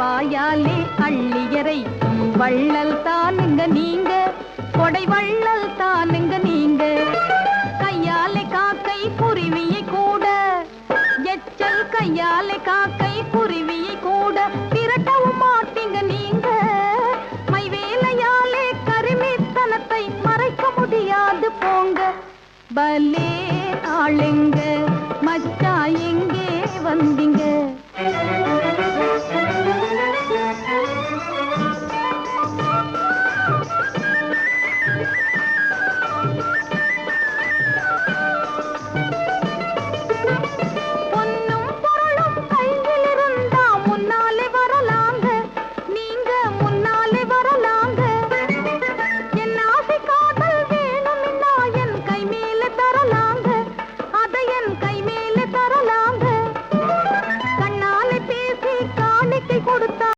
வாயாலே அள்ளியரை வள்ளல் தானுங்க நீங்க, கொடை வள்ளல் தானுங்க நீங்க. கையாலே காக்கை குருவியை கூட, எச்சல் கையாலே காக்கை குருவியை கூட திரட்டவும் மாட்டீங்க நீங்க. மைவேலையாலே கருமித்தனத்தை மறைக்க முடியாது போங்க. பலே ஆளுங்க மச்சா எங்கே வந்தீங்க?